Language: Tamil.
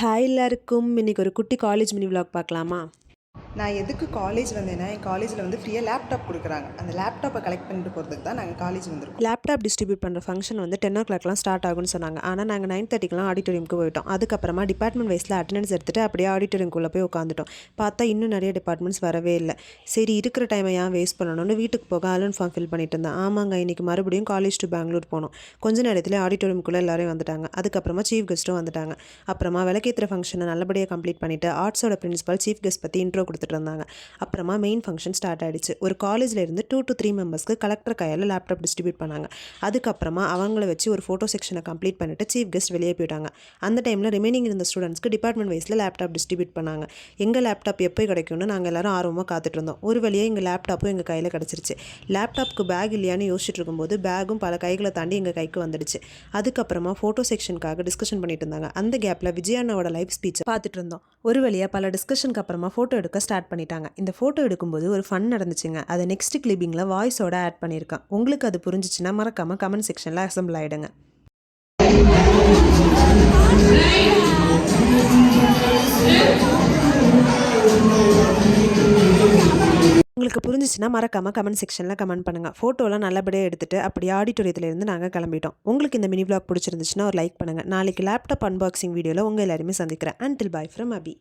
ஹாய் எல்லாருக்கும். இன்னைக்கு ஒரு குட்டி காலேஜ் மினி விலாக் பார்க்கலாமா? நான் எதுக்கு காலேஜ் வந்தேன்னா, என் காலேஜில் வந்து ஃப்ரீயாக லேப்டாப் கொடுக்குறாங்க. அந்த லேப்டாப்பை கலெக்ட் பண்ணிட்டு போகிறதுக்கு தான் நாங்கள் காலேஜ் வந்திருக்கோம். லேப்டாப் டிஸ்ட்ரிபியூட் பண்ணுற ஃபங்க்ஷன் வந்து 10 o'clockலாம் ஸ்டார்ட் ஆகும்னு சொன்னாங்க. ஆனால் நாங்கள் 9:30க்குலாம் ஆடிட்டோரியமுக்கு போயிட்டோம். அதுக்கப்புறமா டிபார்ட்மெண்ட் வைஸில் அட்டெண்டன்ஸ் எடுத்துகிட்டு அப்படியே ஆடிட்டோரியம்குள்ளே போய் உட்காந்துட்டோம். பார்த்தா இன்னும் நிறைய டிபார்ட்மெண்ட்ஸ் வரவே இல்லை. சரி, இருக்கிற டைமை ஏன் வேஸ்ட் பண்ணணும்னு வீட்டுக்கு போக அலோன் ஃபார்ம் ஃபில் பண்ணிட்டு இருந்தேன். ஆமாங்க, இன்றைக்கி மறுபடியும் காலேஜ் டு பெங்களூர் போனோம். கொஞ்ச நேரத்தில் ஆடிட்டோரியமுக்குள்ளே எல்லாரும் வந்துட்டாங்க. அதுக்கப்புறமா சீஃப் கெஸ்ட்டும் வந்துட்டாங்க. அப்புறமா விளக்கேற்றுற ஃபங்க்ஷனை நல்லபடியாக கம்ப்ளீட் பண்ணிவிட்டு ஆர்ட்ஸோட பிரின்சிபல் சீஃப் கெஸ்ட் பற்றி இன்ட்ரோ கொடுத்துட்டு இருந்தாங்க. அப்புறமா மெயின் ஃபங்க்ஷன் ஸ்டார்ட் ஆகிடுச்சு. ஒரு காலேஜில் இருந்து 2 to 3 மெம்பர்ஸ்க்கு கலெக்டர் கையால் லேப்டாப் டிஸ்ட்ரிபியூட் பண்ணாங்க. அதுக்கப்புறமா அவங்கள வச்சு ஒரு ஃபோட்டோ செக்ஷனை கம்ப்ளீட் பண்ணிவிட்டு சீஃப் கெஸ்ட் வெளியே போயிட்டாங்க. அந்த டைமில் ரிமைனிங் இருந்த ஸ்டூடெண்ட்ஸ்க்கு டிபார்ட்மெண்ட் வைஸில் லேப்டாப் டிஸ்ட்ரிபியூட் பண்ணாங்க. எங்கள் லேப்டாப் எப்போ கிடைக்கும்னு நாங்கள் எல்லாரும் ஆர்வமாக காத்துட்டு இருந்தோம். ஒரு வழியாக எங்கள் லேப்டாப்பும் எங்கள் கையில் கிடச்சிருச்சு. லேப்டாப்புக்கு பேக் இல்லையான்னு யோசிச்சுட்டு இருக்கும்போது பேகும் பல கைகளை தாண்டி எங்கள் கைக்கு வந்துடுச்சு. அதுக்கப்புறமா ஃபோட்டோ செக்ஷனுக்காக டிஸ்கஷன் பண்ணிட்டு இருந்தாங்க. அந்த கேப்பில் விஜயானோட லைவ் ஸ்பீச்சை பார்த்துட்டு இருந்தோம். ஒரு வழியாக பல டிஸ்கஷனுக்கு அப்புறமா ஃபோட்டோ எடுக்க ஸ்டார்ட் பண்ணிட்டாங்க. இந்த ஃபோட்டோ எடுக்கும்போது ஒரு ஃபன் நடந்துச்சுங்க. அதை நெக்ஸ்ட் கிளிப்பிங்கில் வாய்ஸோட ஆட் பண்ணியிருக்கேன். உங்களுக்கு அது புரிஞ்சிச்சுன்னா மறக்காமல் கமெண்ட் செக்ஷனில் அசம்பிள் ஆகிடுங்க. உங்களுக்கு புரிஞ்சிச்சுன்னா மறக்காமல் கமெண்ட் செக்ஷனில் கமெண்ட் பண்ணுங்கள். ஃபோட்டோலாம் நல்லபடியாக எடுத்துகிட்டு அப்படி ஆடிட்டோரியத்துலேருந்து நாங்கள் கிளம்பிட்டோம். உங்களுக்கு இந்த மினி விலாக் பிடிச்சிருந்துச்சுன்னா ஒரு லைக் பண்ணுங்கள். நாளைக்கு லேப்டாப் அன்பாக்சிங் வீடியோவில் உங்கள் எல்லாருமே சந்திக்கிறேன். Until bye from Abhi.